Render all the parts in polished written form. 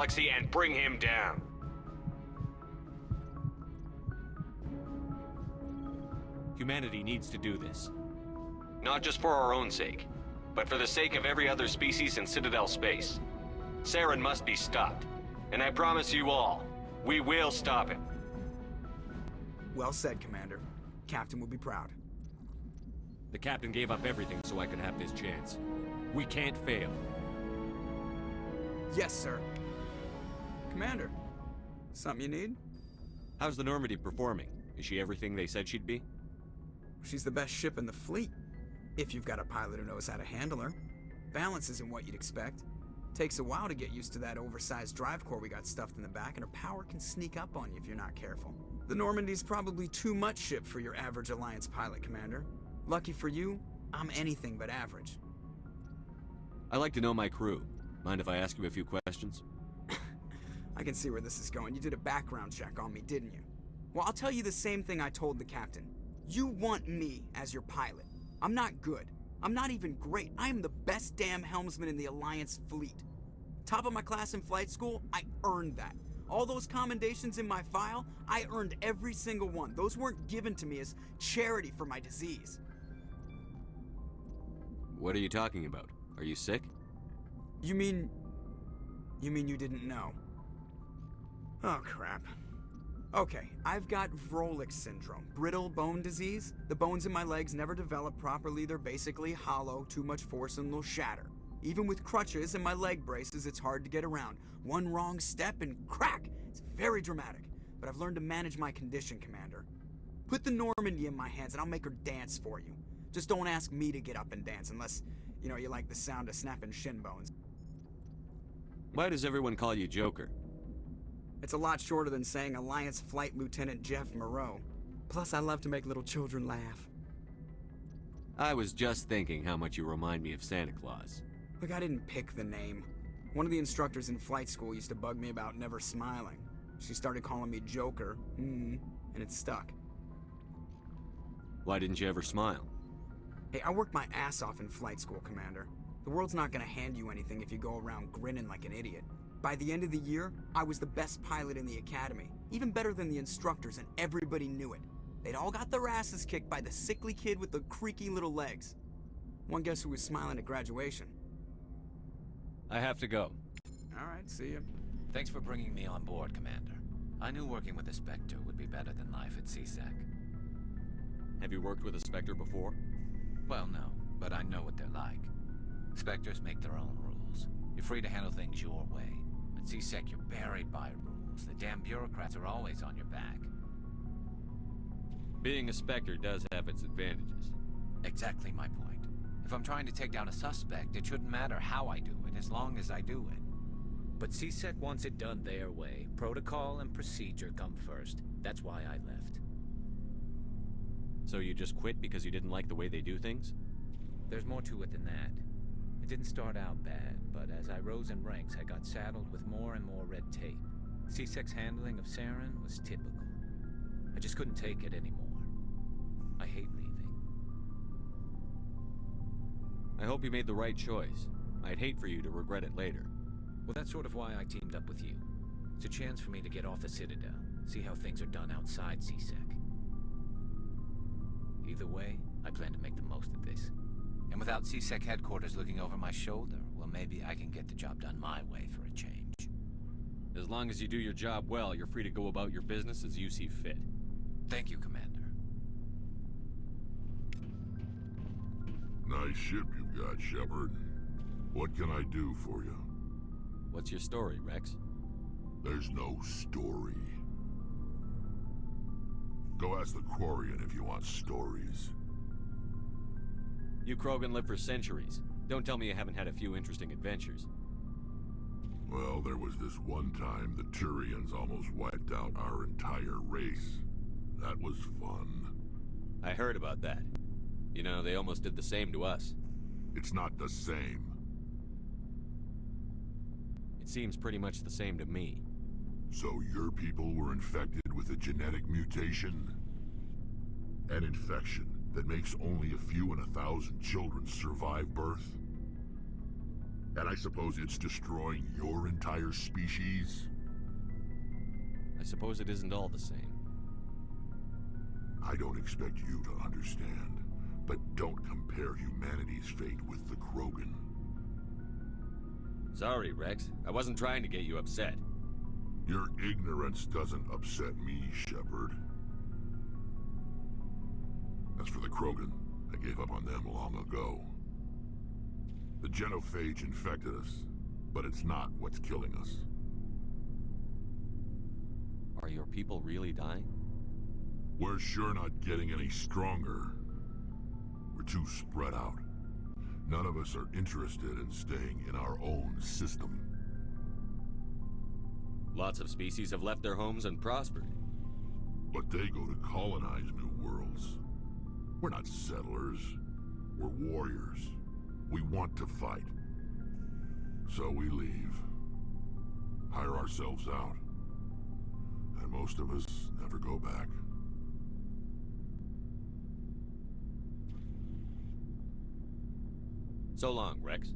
galaxy and bring him down. Humanity needs to do this. Not just for our own sake, but for the sake of every other species in Citadel space. Saren must be stopped, and I promise you all, we will stop him. Well said, Commander. Captain will be proud. The captain gave up everything so I could have this chance. We can't fail. Yes, sir. Commander, something you need? How's the Normandy performing? Is she everything they said she'd be? She's the best ship in the fleet, if you've got a pilot who knows how to handle her. Balance isn't what you'd expect. Takes a while to get used to that oversized drive core we got stuffed in the back, and her power can sneak up on you if you're not careful. The Normandy's probably too much ship for your average Alliance pilot, Commander. Lucky for you, I'm anything but average. I like to know my crew. Mind if I ask you a few questions? I can see where this is going. You did a background check on me, didn't you? Well, I'll tell you the same thing I told the captain. You want me as your pilot. I'm not good. I'm not even great. I am the best damn helmsman in the Alliance fleet. Top of my class in flight school, I earned that. All those commendations in my file, I earned every single one. Those weren't given to me as charity for my disease. What are you talking about? Are you sick? You mean you didn't know? Oh, crap. Okay, I've got Vrolik syndrome, brittle bone disease. The bones in my legs never develop properly. They're basically hollow, too much force and they'll shatter. Even with crutches and my leg braces, it's hard to get around. One wrong step and crack! It's very dramatic, but I've learned to manage my condition, Commander. Put the Normandy in my hands and I'll make her dance for you. Just don't ask me to get up and dance unless, you like the sound of snapping shin bones. Why does everyone call you Joker? It's a lot shorter than saying Alliance Flight Lieutenant Jeff Moreau. Plus, I love to make little children laugh. I was just thinking how much you remind me of Santa Claus. Look, I didn't pick the name. One of the instructors in flight school used to bug me about never smiling. She started calling me Joker, and it stuck. Why didn't you ever smile? Hey, I worked my ass off in flight school, Commander. The world's not gonna hand you anything if you go around grinning like an idiot. By the end of the year, I was the best pilot in the academy, even better than the instructors, and everybody knew it. They'd all got their asses kicked by the sickly kid with the creaky little legs. One guess who was smiling at graduation? I have to go. All right, see ya. Thanks for bringing me on board, Commander. I knew working with a Spectre would be better than life at CSEC. Have you worked with a Spectre before? Well, no, but I know what they're like. Spectres make their own rules. You're free to handle things your way. At CSEC, you're buried by rules. The damn bureaucrats are always on your back. Being a Spectre does have its advantages. Exactly my point. If I'm trying to take down a suspect, it shouldn't matter how I do it, as long as I do it. But CSEC wants it done their way. Protocol and procedure come first. That's why I left. So you just quit because you didn't like the way they do things? There's more to it than that. It didn't start out bad, but as I rose in ranks, I got saddled with more and more red tape. CSEC's handling of Saren was typical. I just couldn't take it anymore. I hate leaving. I hope you made the right choice. I'd hate for you to regret it later. Well, that's sort of why I teamed up with you. It's a chance for me to get off the Citadel, see how things are done outside CSEC. Either way, I plan to make the most of this. And without CSEC headquarters looking over my shoulder, well, maybe I can get the job done my way for a change. As long as you do your job well, you're free to go about your business as you see fit. Thank you, Commander. Nice ship you've got, Shepard. What can I do for you? What's your story, Rex? There's no story. Go ask the Quarian if you want stories. You Krogan live for centuries. Don't tell me you haven't had a few interesting adventures. Well, there was this one time the Turians almost wiped out our entire race. That was fun. I heard about that. You know, they almost did the same to us. It's not the same. It seems pretty much the same to me. So your people were infected with a genetic mutation? An infection that makes only a few in 1,000 children survive birth? And I suppose it's destroying your entire species? I suppose it isn't all the same. I don't expect you to understand, but don't compare humanity's fate with the Krogan. Sorry, Rex. I wasn't trying to get you upset. Your ignorance doesn't upset me, Shepard. As for the Krogan, I gave up on them long ago. The genophage infected us, but it's not what's killing us. Are your people really dying? We're sure not getting any stronger. We're too spread out. None of us are interested in staying in our own system. Lots of species have left their homes and prospered. But they go to colonize new worlds. We're not settlers. We're warriors. We want to fight. So we leave. Hire ourselves out. And most of us never go back. So long, Rex.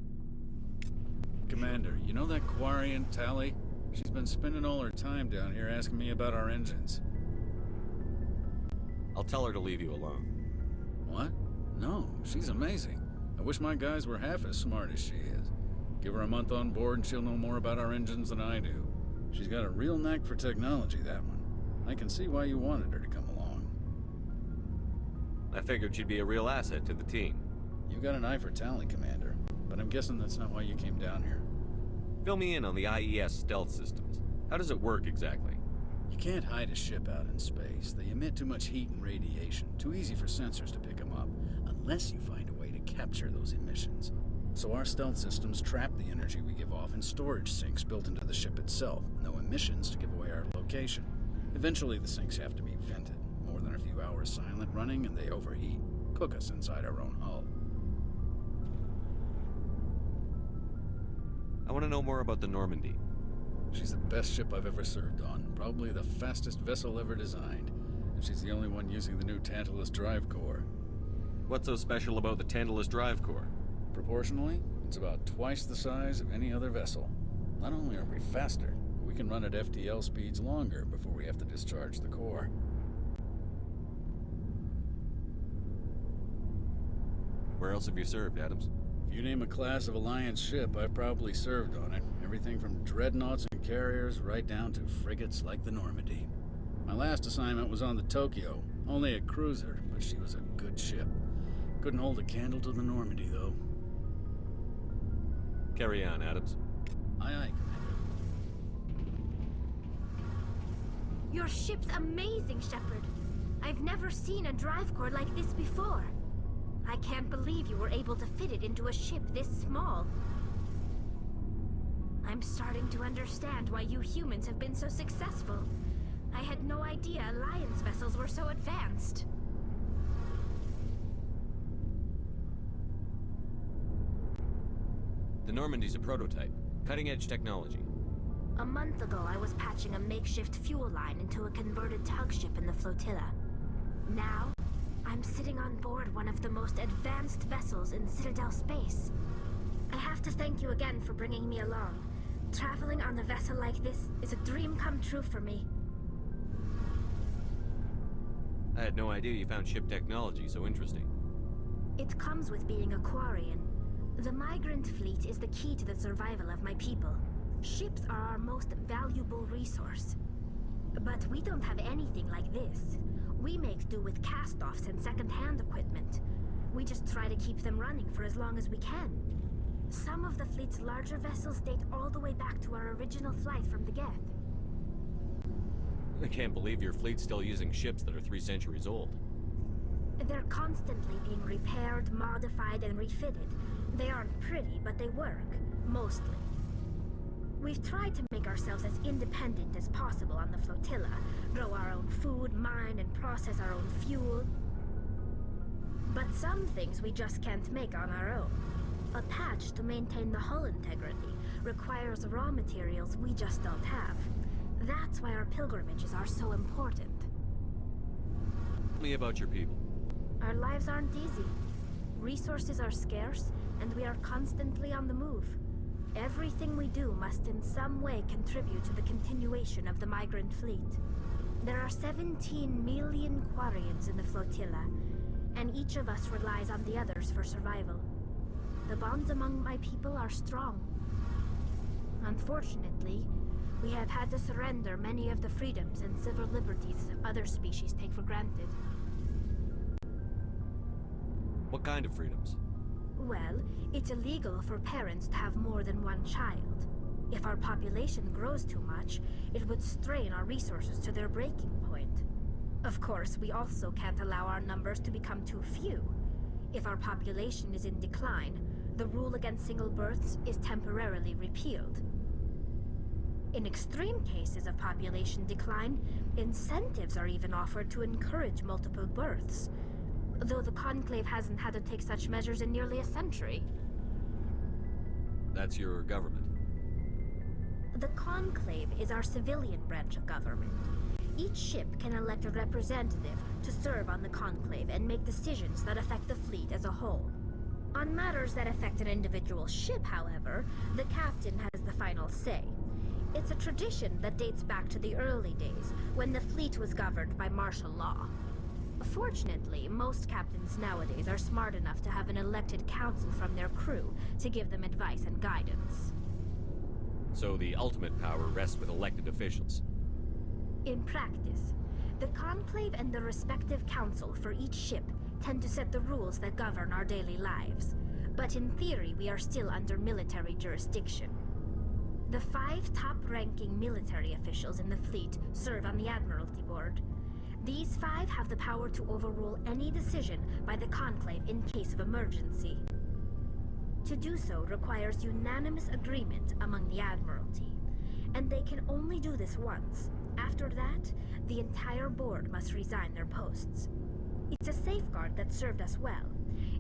Commander, you know that Quarian, Tally? She's been spending all her time down here asking me about our engines. I'll tell her to leave you alone. What? No, she's amazing. I wish my guys were half as smart as she is. Give her a month on board and she'll know more about our engines than I do. She's got a real knack for technology, that one. I can see why you wanted her to come along. I figured she'd be a real asset to the team. You got an eye for Tally, Commander, but I'm guessing that's not why you came down here. Fill me in on the IES stealth systems. How does it work exactly? You can't hide a ship out in space. They emit too much heat and radiation. Too easy for sensors to pick them up, unless you find a way to capture those emissions. So our stealth systems trap the energy we give off in storage sinks built into the ship itself. No emissions to give away our location. Eventually the sinks have to be vented. More than a few hours silent running and they overheat. Cook us inside our own hull. I want to know more about the Normandy. She's the best ship I've ever served on. Probably the fastest vessel ever designed. And she's the only one using the new Tantalus drive core. What's so special about the Tantalus drive core? Proportionally, it's about twice the size of any other vessel. Not only are we faster, but we can run at FTL speeds longer before we have to discharge the core. Where else have you served, Adams? If you name a class of Alliance ship, I've probably served on it. Everything from dreadnoughts and carriers right down to frigates like the Normandy. My last assignment was on the Tokyo, only a cruiser, but she was a good ship. Couldn't hold a candle to the Normandy, though. Carry on, Adams. Aye, aye, Commander. Your ship's amazing, Shepard. I've never seen a drive core like this before. I can't believe you were able to fit it into a ship this small. I'm starting to understand why you humans have been so successful. I had no idea Alliance vessels were so advanced. The Normandy's a prototype. Cutting-edge technology. A month ago, I was patching a makeshift fuel line into a converted tug ship in the flotilla. Now, I'm sitting on board one of the most advanced vessels in Citadel space. I have to thank you again for bringing me along. Traveling on a vessel like this is a dream come true for me. I had no idea you found ship technology so interesting. It comes with being a Quarian. The migrant fleet is the key to the survival of my people. Ships are our most valuable resource. But we don't have anything like this. We make do with cast-offs and second-hand equipment. We just try to keep them running for as long as we can. Some of the fleet's larger vessels date all the way back to our original flight from the Geth. I can't believe your fleet's still using ships that are 3 centuries old. They're constantly being repaired, modified, and refitted. They aren't pretty, but they work, mostly. We've tried to make ourselves as independent as possible on the flotilla, grow our own food, mine and process our own fuel. But some things we just can't make on our own. A patch to maintain the hull integrity requires raw materials we just don't have. That's why our pilgrimages are so important. Tell me about your people. Our lives aren't easy. Resources are scarce, and we are constantly on the move. Everything we do must in some way contribute to the continuation of the migrant fleet. There are 17 million Quarians in the flotilla, and each of us relies on the others for survival. The bonds among my people are strong. Unfortunately, we have had to surrender many of the freedoms and civil liberties other species take for granted. What kind of freedoms? Well, it's illegal for parents to have more than one child. If our population grows too much, it would strain our resources to their breaking point. Of course, we also can't allow our numbers to become too few. If our population is in decline, the rule against single births is temporarily repealed. In extreme cases of population decline, incentives are even offered to encourage multiple births, though the Conclave hasn't had to take such measures in nearly a century. That's your government. The Conclave is our civilian branch of government. Each ship can elect a representative to serve on the Conclave and make decisions that affect the fleet as a whole. On matters that affect an individual ship, however, the captain has the final say. It's a tradition that dates back to the early days, when the fleet was governed by martial law. Fortunately, most captains nowadays are smart enough to have an elected council from their crew to give them advice and guidance. So the ultimate power rests with elected officials. In practice, the Conclave and the respective council for each ship tend to set the rules that govern our daily lives. But in theory, we are still under military jurisdiction. The 5 top-ranking military officials in the fleet serve on the Admiralty Board. These 5 have the power to overrule any decision by the Conclave in case of emergency. To do so requires unanimous agreement among the Admiralty, and they can only do this once. After that, the entire board must resign their posts. It's a safeguard that served us well.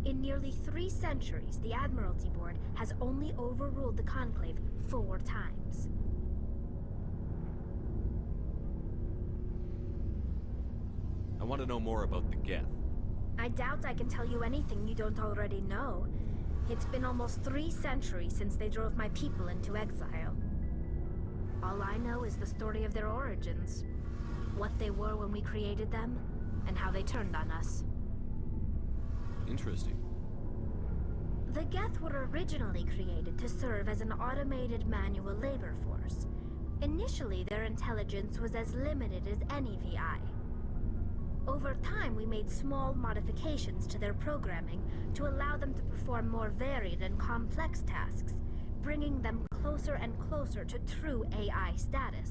In nearly 3 centuries, the Admiralty Board has only overruled the Conclave 4 times. I want to know more about the Geth. I doubt I can tell you anything you don't already know. It's been almost 3 centuries since they drove my people into exile. All I know is the story of their origins, what they were when we created them, and how they turned on us. Interesting. The Geth were originally created to serve as an automated manual labor force. Initially, their intelligence was as limited as any VI. Over time, we made small modifications to their programming to allow them to perform more varied and complex tasks, bringing them closer and closer to true AI status.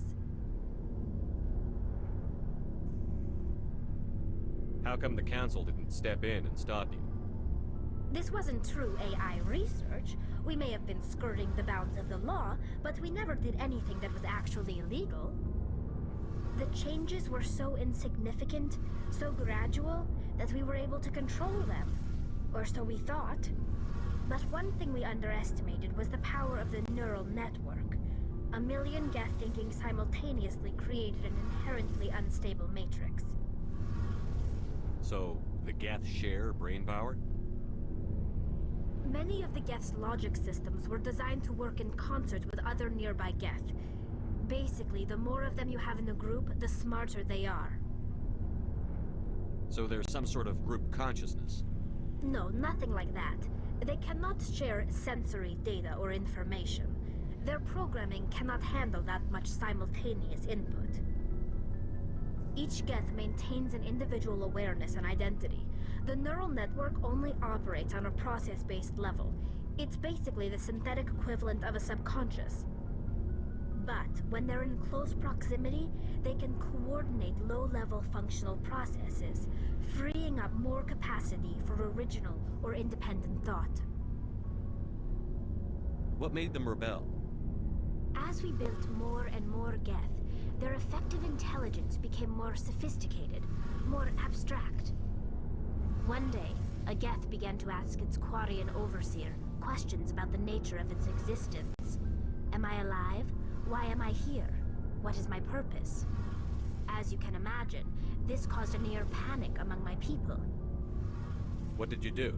How come the Council didn't step in and stop you? This wasn't true AI research. We may have been skirting the bounds of the law, but we never did anything that was actually illegal. The changes were so insignificant, so gradual, that we were able to control them. Or so we thought. But one thing we underestimated was the power of the neural network. A million Geth thinking simultaneously created an inherently unstable matrix. So, the Geth share brain power? Many of the Geth's logic systems were designed to work in concert with other nearby Geth. Basically, the more of them you have in the group, the smarter they are. So there's some sort of group consciousness? No, nothing like that. They cannot share sensory data or information. Their programming cannot handle that much simultaneous input. Each Geth maintains an individual awareness and identity. The neural network only operates on a process-based level. It's basically the synthetic equivalent of a subconscious. But when they're in close proximity, they can coordinate low-level functional processes, freeing up more capacity for original or independent thought. What made them rebel? As we built more and more Geth, their effective intelligence became more sophisticated, more abstract. One day, a Geth began to ask its Quarian overseer questions about the nature of its existence. Am I alive? Why am I here? What is my purpose? As you can imagine, this caused a near panic among my people. What did you do?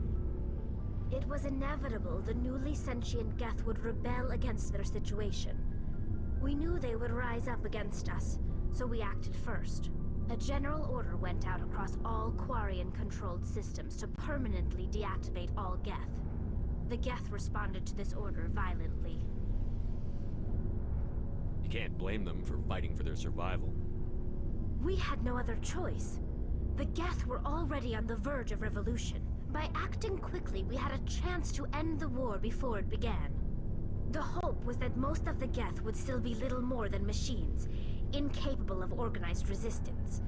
It was inevitable the newly sentient Geth would rebel against their situation. We knew they would rise up against us, so we acted first. A general order went out across all Quarian-controlled systems to permanently deactivate all Geth. The Geth responded to this order violently. You can't blame them for fighting for their survival. We had no other choice. The Geth were already on the verge of revolution. By acting quickly, we had a chance to end the war before it began. The hope was that most of the Geth would still be little more than machines, incapable of organized resistance.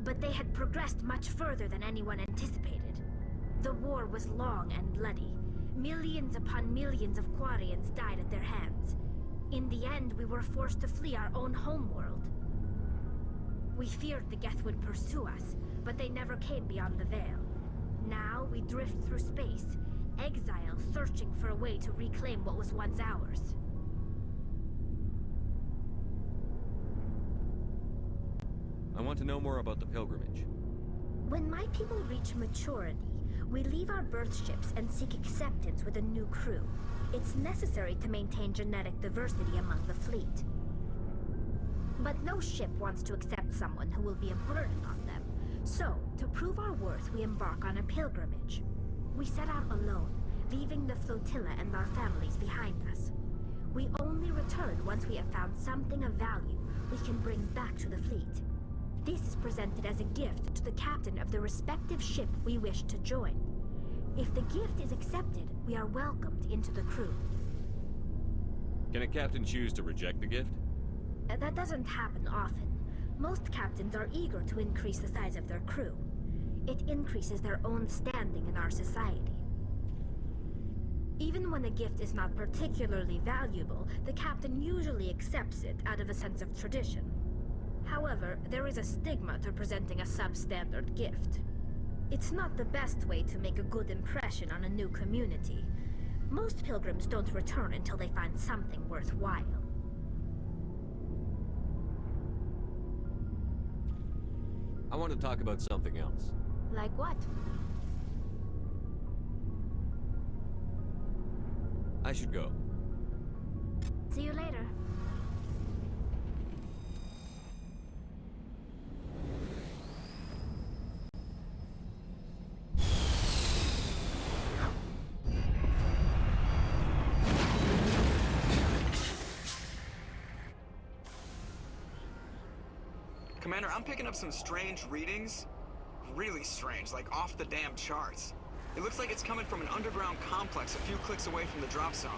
But they had progressed much further than anyone anticipated. The war was long and bloody. Millions upon millions of Quarians died at their hands. In the end, we were forced to flee our own homeworld. We feared the Geth would pursue us, but they never came beyond the Veil. Now we drift through space, exile searching for a way to reclaim what was once ours. I want to know more about the pilgrimage. When my people reach maturity, we leave our birth ships and seek acceptance with a new crew. It's necessary to maintain genetic diversity among the fleet. But no ship wants to accept someone who will be a burden on them. So, to prove our worth, we embark on a pilgrimage. We set out alone, leaving the flotilla and our families behind us. We only return once we have found something of value we can bring back to the fleet. This is presented as a gift to the captain of the respective ship we wish to join. If the gift is accepted, we are welcomed into the crew. Can a captain choose to reject the gift? That doesn't happen often. Most captains are eager to increase the size of their crew. It increases their own standing in our society. Even when a gift is not particularly valuable, the captain usually accepts it out of a sense of tradition. However, there is a stigma to presenting a substandard gift. It's not the best way to make a good impression on a new community. Most pilgrims don't return until they find something worthwhile. I want to talk about something else. Like what? I should go. See you later. Commander, I'm picking up some strange readings. Really strange, like off the damn charts. It looks like it's coming from an underground complex a few clicks away from the drop zone.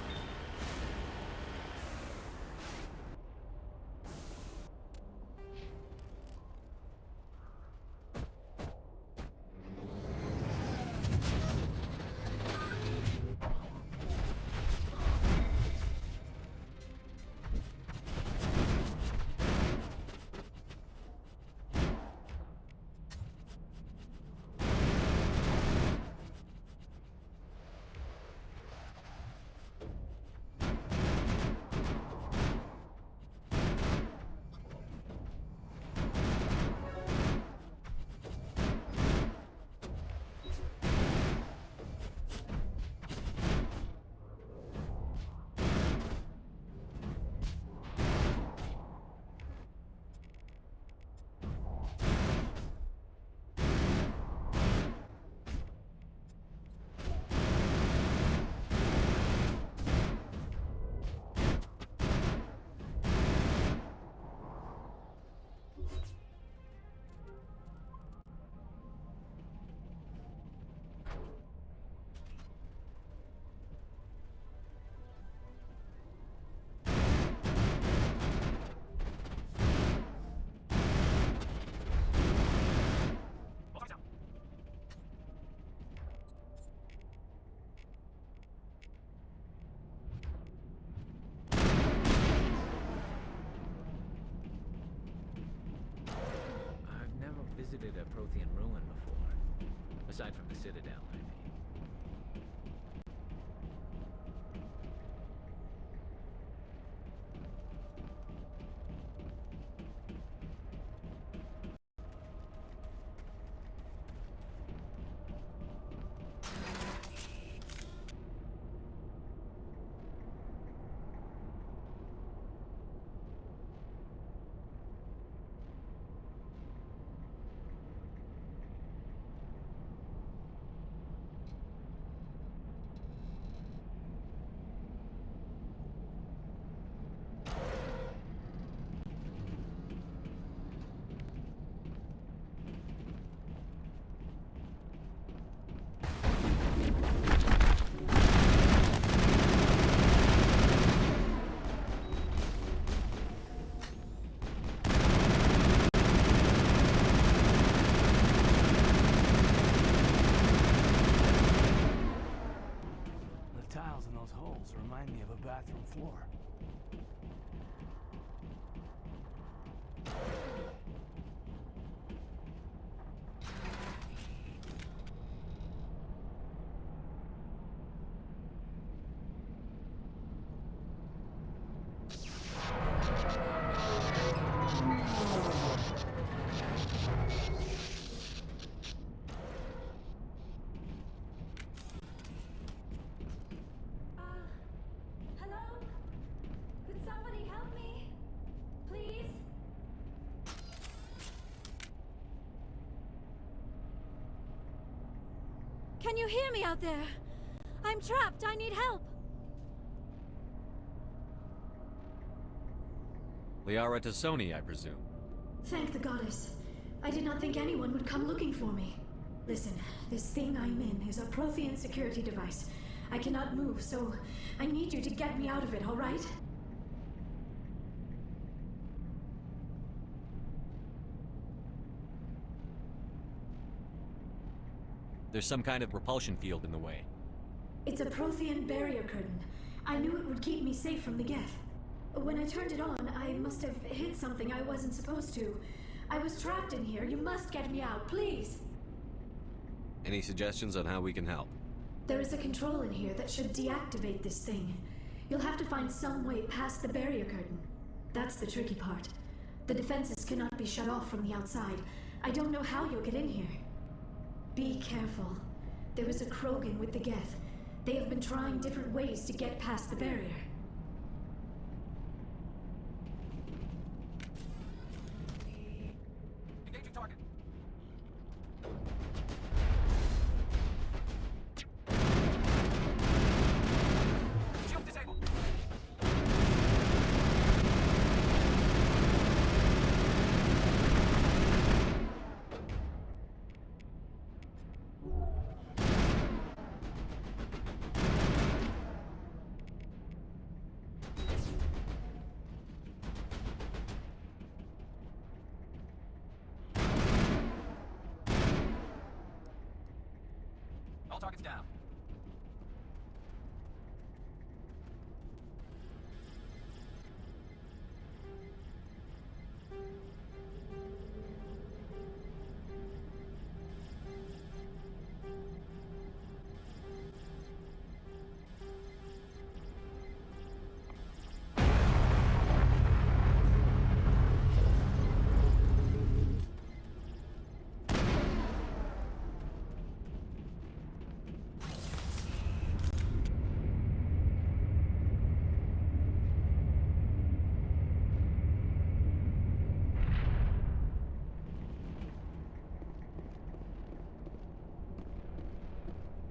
Visited a Prothean ruin before. Aside from the Citadel, I mean. walls remind me of a bathroom floor. Hello? Could somebody help me? Please? Can you hear me out there? I'm trapped. I need help. Liara Tassoni, I presume. Thank the goddess. I did not think anyone would come looking for me. Listen, this thing I'm in is a Prothean security device. I cannot move, so I need you to get me out of it, all right? There's some kind of repulsion field in the way. It's a Prothean barrier curtain. I knew it would keep me safe from the Geth. When I turned it on, I must have hit something I wasn't supposed to. I was trapped in here. You must get me out, please! Any suggestions on how we can help? There is a control in here that should deactivate this thing. You'll have to find some way past the barrier curtain. That's the tricky part. The defenses cannot be shut off from the outside. I don't know how you'll get in here. Be careful. There is a Krogan with the Geth. They have been trying different ways to get past the barrier. Engage your target. Shield disabled. All targets down.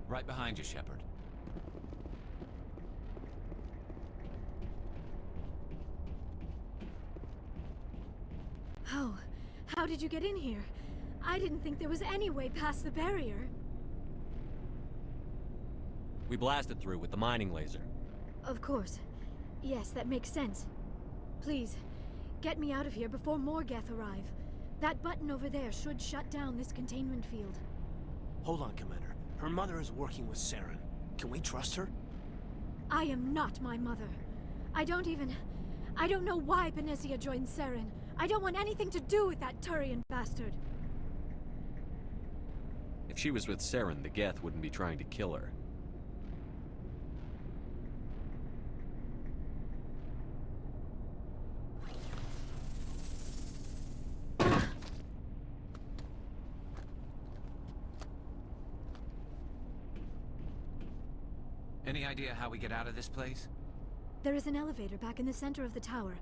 Right behind you, Shepard. How did you get in here? I didn't think there was any way past the barrier. We blasted through with the mining laser. Of course. Yes, that makes sense. Please, get me out of here before more Geth arrive. That button over there should shut down this containment field. Hold on, Commander. Her mother is working with Saren. Can we trust her? I am not my mother. I don't know why Benezia joined Saren. I don't want anything to do with that Turian bastard. If she was with Saren, the Geth wouldn't be trying to kill her. Any idea how we get out of this place? There is an elevator back in the center of the tower.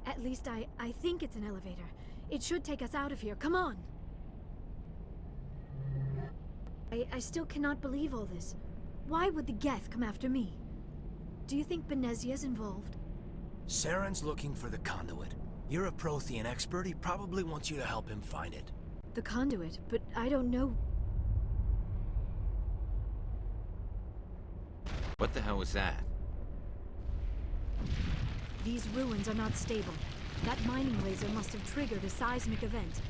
At least I think it's an elevator. It should take us out of here. Come on! I still cannot believe all this. Why would the Geth come after me? Do you think Benezia's involved? Saren's looking for the conduit. You're a Prothean expert. He probably wants you to help him find it. The conduit, but I don't know. What the hell was that? These ruins are not stable. That mining laser must have triggered a seismic event.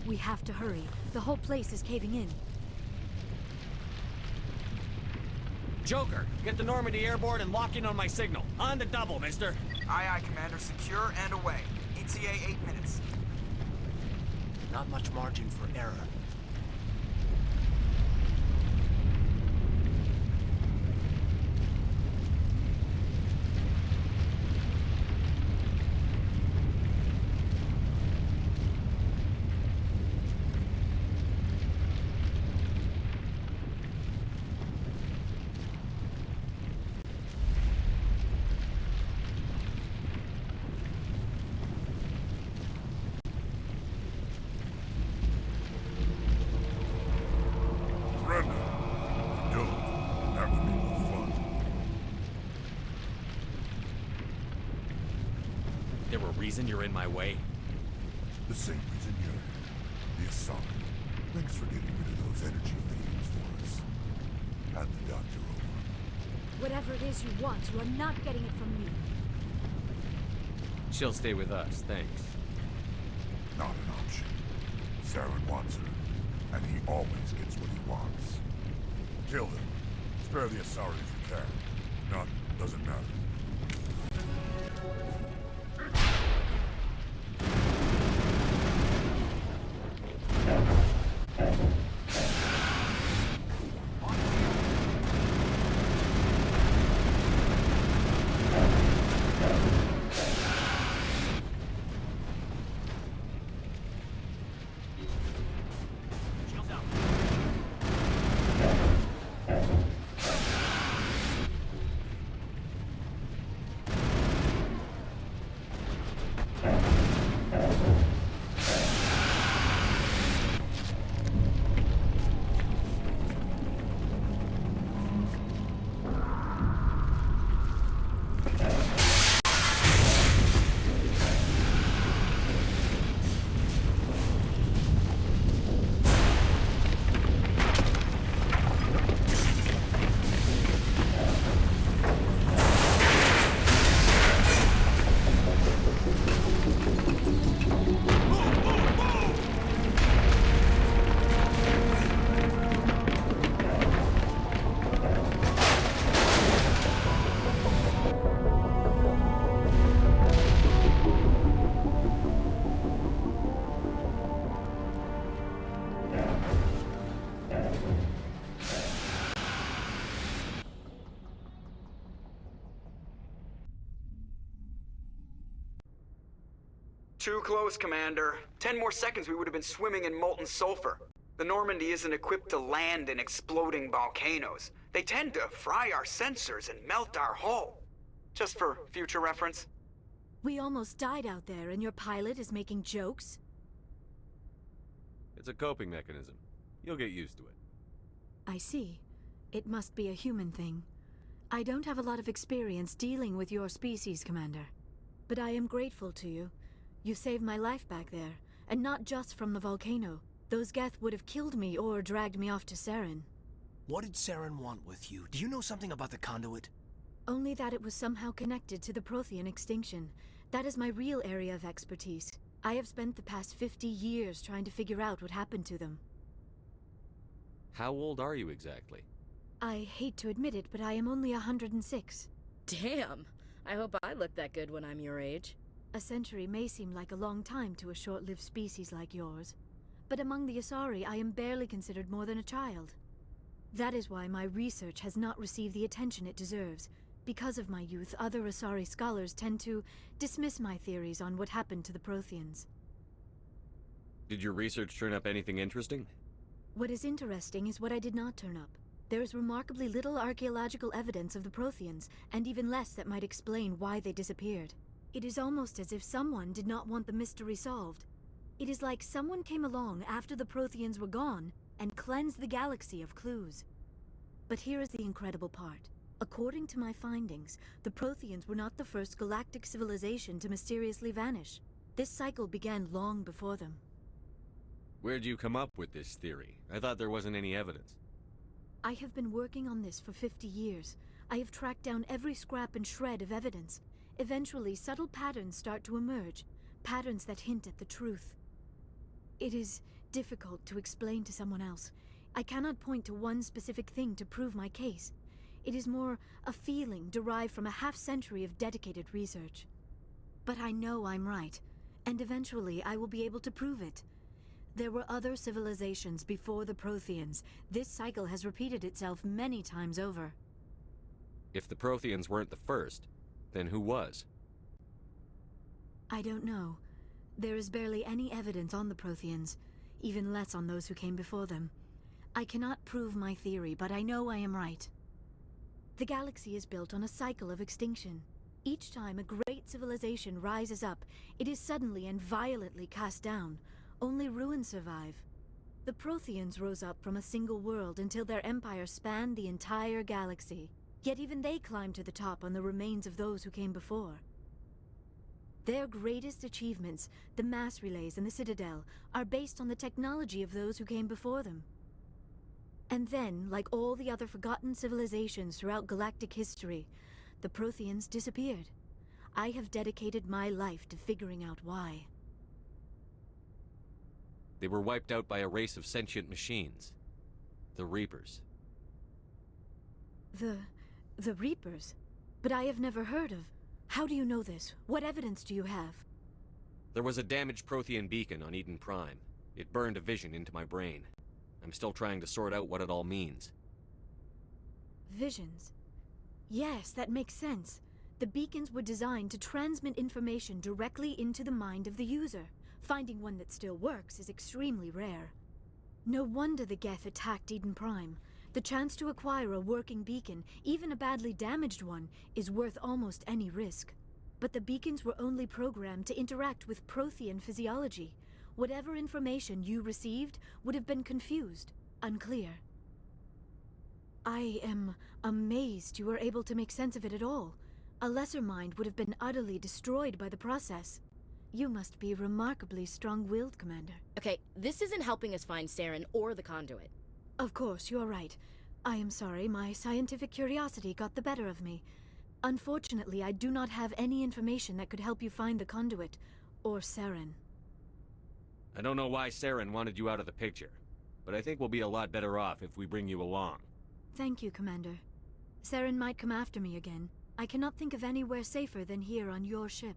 We have to hurry. The whole place is caving in. Joker, get the Normandy airborne and lock in on my signal. On the double, mister. Aye, aye, Commander. Secure and away. ETA 8 minutes. Not much margin for error. Brenda, don't. That would be more fun. There a reason you're in my way? The same reason you're here. The Asari. Thanks for getting rid of those energy fiends for us. Hand the doctor over. Whatever it is you want, you are not getting it from me. She'll stay with us, thanks. Not an option. Saren wants her, and he always gets what he wants. Kill him. Spare the Asari if you can. If not, doesn't matter. Too close, Commander. 10 more seconds we would have been swimming in molten sulfur. The Normandy isn't equipped to land in exploding volcanoes. They tend to fry our sensors and melt our hull. Just for future reference. We almost died out there, and your pilot is making jokes? It's a coping mechanism. You'll get used to it. I see. It must be a human thing. I don't have a lot of experience dealing with your species, Commander. But I am grateful to you. You saved my life back there, and not just from the volcano. Those Geth would have killed me or dragged me off to Saren. What did Saren want with you? Do you know something about the conduit? Only that it was somehow connected to the Prothean extinction. That is my real area of expertise. I have spent the past 50 years trying to figure out what happened to them. How old are you exactly? I hate to admit it, but I am only 106. Damn! I hope I look that good when I'm your age. A century may seem like a long time to a short-lived species like yours, but among the Asari I am barely considered more than a child. That is why my research has not received the attention it deserves. Because of my youth, other Asari scholars tend to dismiss my theories on what happened to the Protheans. Did your research turn up anything interesting? What is interesting is what I did not turn up. There is remarkably little archaeological evidence of the Protheans, and even less that might explain why they disappeared. It is almost as if someone did not want the mystery solved. It is like someone came along after the Protheans were gone and cleansed the galaxy of clues. But here is the incredible part. According to my findings, the Protheans were not the first galactic civilization to mysteriously vanish. This cycle began long before them. Where'd you come up with this theory? I thought there wasn't any evidence. I have been working on this for 50 years. I have tracked down every scrap and shred of evidence. Eventually, subtle patterns start to emerge, patterns that hint at the truth. It is difficult to explain to someone else. I cannot point to one specific thing to prove my case. It is more a feeling derived from a half-century of dedicated research. But I know I'm right, and eventually I will be able to prove it. There were other civilizations before the Protheans. This cycle has repeated itself many times over. If the Protheans weren't the first, then who was? I don't know. There is barely any evidence on the Protheans, even less on those who came before them. I cannot prove my theory, but I know I am right. The galaxy is built on a cycle of extinction. Each time a great civilization rises up, it is suddenly and violently cast down. Only ruins survive. The Protheans rose up from a single world until their empire spanned the entire galaxy. Yet even they climbed to the top on the remains of those who came before. Their greatest achievements, the mass relays and the Citadel, are based on the technology of those who came before them. And then, like all the other forgotten civilizations throughout galactic history, the Protheans disappeared. I have dedicated my life to figuring out why. They were wiped out by a race of sentient machines. The Reapers. The Reapers? But I have never heard of... How do you know this? What evidence do you have? There was a damaged Prothean beacon on Eden Prime. It burned a vision into my brain. I'm still trying to sort out what it all means. Visions? Yes, that makes sense. The beacons were designed to transmit information directly into the mind of the user. Finding one that still works is extremely rare. No wonder the Geth attacked Eden Prime. The chance to acquire a working beacon, even a badly damaged one, is worth almost any risk. But the beacons were only programmed to interact with Prothean physiology. Whatever information you received would have been confused, unclear. I am amazed you were able to make sense of it at all. A lesser mind would have been utterly destroyed by the process. You must be remarkably strong-willed, Commander. Okay, this isn't helping us find Saren or the conduit. Of course, you are right. I am sorry, my scientific curiosity got the better of me. Unfortunately, I do not have any information that could help you find the conduit, or Saren. I don't know why Saren wanted you out of the picture, but I think we'll be a lot better off if we bring you along. Thank you, Commander. Saren might come after me again. I cannot think of anywhere safer than here on your ship.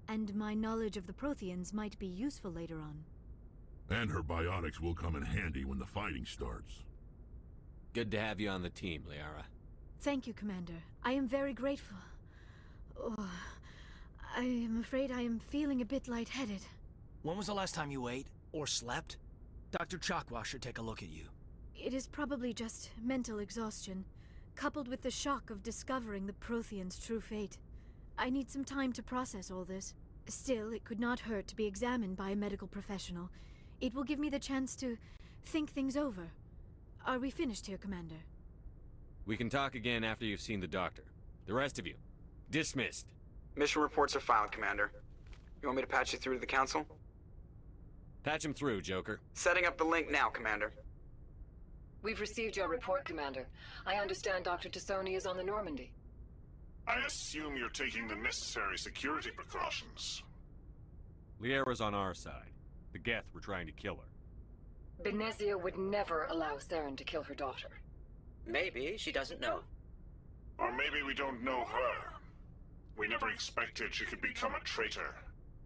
And my knowledge of the Protheans might be useful later on. And her biotics will come in handy when the fighting starts. Good to have you on the team, Liara. Thank you, Commander. I am very grateful. Oh, I am afraid I am feeling a bit lightheaded. When was the last time you ate or slept? Dr. Chakwa should take a look at you. It is probably just mental exhaustion, coupled with the shock of discovering the Protheans' true fate. I need some time to process all this. Still, it could not hurt to be examined by a medical professional. It will give me the chance to think things over. Are we finished here, Commander? We can talk again after you've seen the doctor. The rest of you, dismissed. Mission reports are filed, Commander. You want me to patch you through to the Council? Patch him through, Joker. Setting up the link now, Commander. We've received your report, Commander. I understand Dr. Tassoni is on the Normandy. I assume you're taking the necessary security precautions. Liara's on our side. The Geth were trying to kill her. Benezia would never allow Saren to kill her daughter. Maybe she doesn't know. Or maybe we don't know her. We never expected she could become a traitor.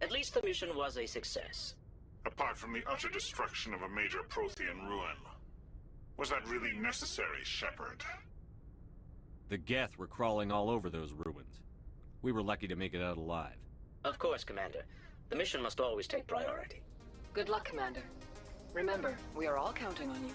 At least the mission was a success. Apart from the utter destruction of a major Prothean ruin. Was that really necessary, Shepard? The Geth were crawling all over those ruins. We were lucky to make it out alive. Of course, Commander. The mission must always take priority. Good luck, Commander. Remember, we are all counting on you.